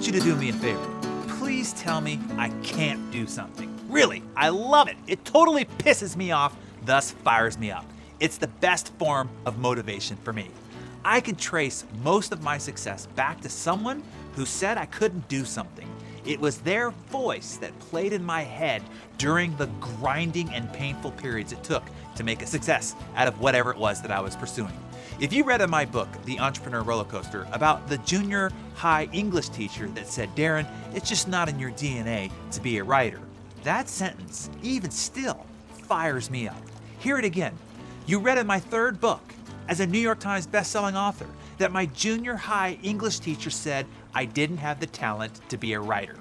want you to do me a favor. Please tell me I can't do something. Really, I love it. It totally pisses me off, thus fires me up. It's the best form of motivation for me. I can trace most of my success back to someone who said I couldn't do something. It was their voice that played in my head during the grinding and painful periods it took to make a success out of whatever it was that I was pursuing. If you read in my book, The Entrepreneur Roller Coaster, about the junior high English teacher that said, Darren, it's just not in your DNA to be a writer. That sentence, even still, fires me up. Hear it again. You read in my third book, as a New York Times bestselling author, that my junior high English teacher said I didn't have the talent to be a writer.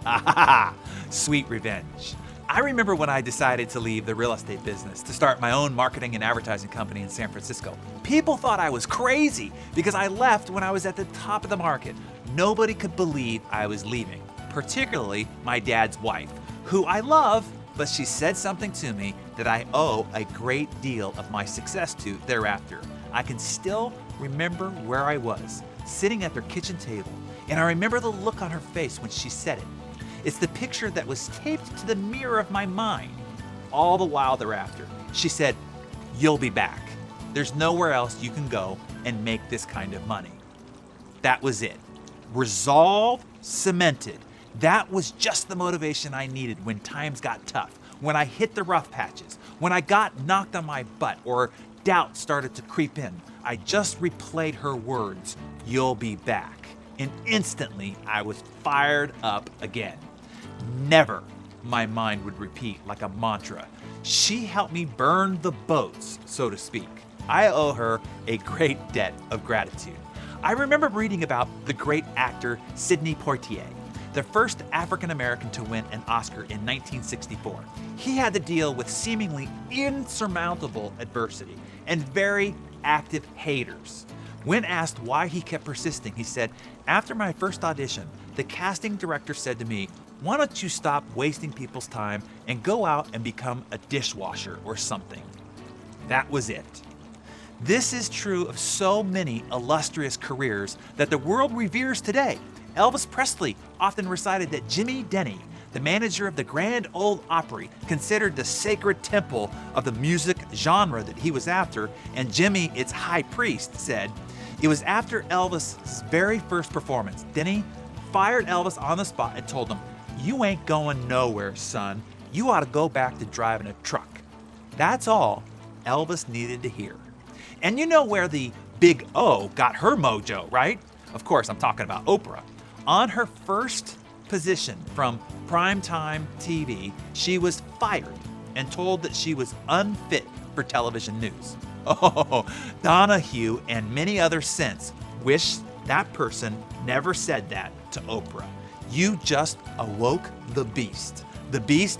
Ah, sweet revenge. I remember when I decided to leave the real estate business to start my own marketing and advertising company in San Francisco. People thought I was crazy because I left when I was at the top of the market. Nobody could believe I was leaving, particularly my dad's wife, who I love, but she said something to me that I owe a great deal of my success to thereafter. I can still remember where I was, sitting at their kitchen table, and I remember the look on her face when she said it. It's the picture that was taped to the mirror of my mind. All the while thereafter, she said, "You'll be back. There's nowhere else you can go and make this kind of money." That was it. Resolve cemented. That was just the motivation I needed when times got tough, when I hit the rough patches, when I got knocked on my butt or doubt started to creep in. I just replayed her words, "You'll be back." And instantly I was fired up again. Never, my mind would repeat like a mantra. She helped me burn the boats, so to speak. I owe her a great debt of gratitude. I remember reading about the great actor Sidney Poitier, the first African American to win an Oscar in 1964. He had to deal with seemingly insurmountable adversity and very active haters. When asked why he kept persisting, he said, "After my first audition, the casting director said to me, 'Why don't you stop wasting people's time and go out and become a dishwasher or something?'" That was it. This is true of so many illustrious careers that the world reveres today. Elvis Presley often recited that Jimmy Denny, the manager of the Grand Ole Opry, considered the sacred temple of the music genre that he was after, and Jimmy, its high priest, said, it was after Elvis's very first performance, Denny fired Elvis on the spot and told him, "You ain't going nowhere, son. You ought to go back to driving a truck." That's all Elvis needed to hear. And you know where the Big O got her mojo, right? Of course, I'm talking about Oprah. On her first position from primetime TV, she was fired and told that she was unfit for television news. Oh, Donahue and many others since wish that person never said that to Oprah. You just awoke the beast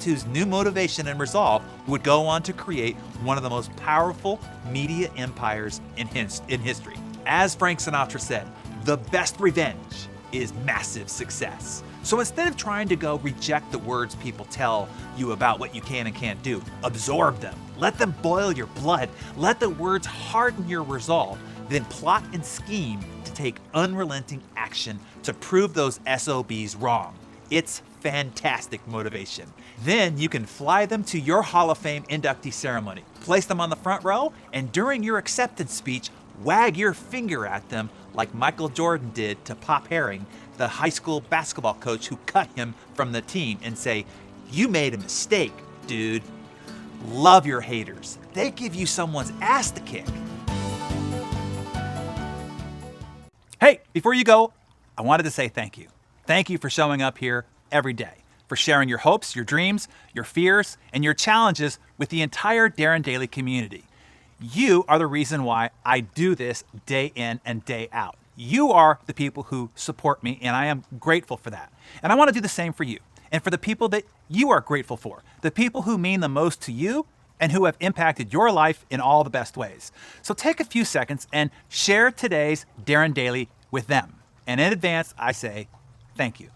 whose new motivation and resolve would go on to create one of the most powerful media empires in history. As Frank Sinatra said, the best revenge is massive success. So instead of trying to go reject the words people tell you about what you can and can't do, absorb them. Let them boil your blood. Let the words harden your resolve. Then plot and scheme to take unrelenting action to prove those SOBs wrong. It's fantastic motivation. Then you can fly them to your Hall of Fame inductee ceremony, place them on the front row, and during your acceptance speech, wag your finger at them like Michael Jordan did to Pop Herring, the high school basketball coach who cut him from the team, and say, "You made a mistake, dude." Love your haters. They give you someone's ass to kick. Hey, before you go, I wanted to say thank you. Thank you for showing up here every day, for sharing your hopes, your dreams, your fears, and your challenges with the entire Darren Daily community. You are the reason why I do this day in and day out. You are the people who support me, and I am grateful for that. And I want to do the same for you, and for the people that you are grateful for, the people who mean the most to you and who have impacted your life in all the best ways. So take a few seconds and share today's Darren Daily with them. And in advance, I say thank you.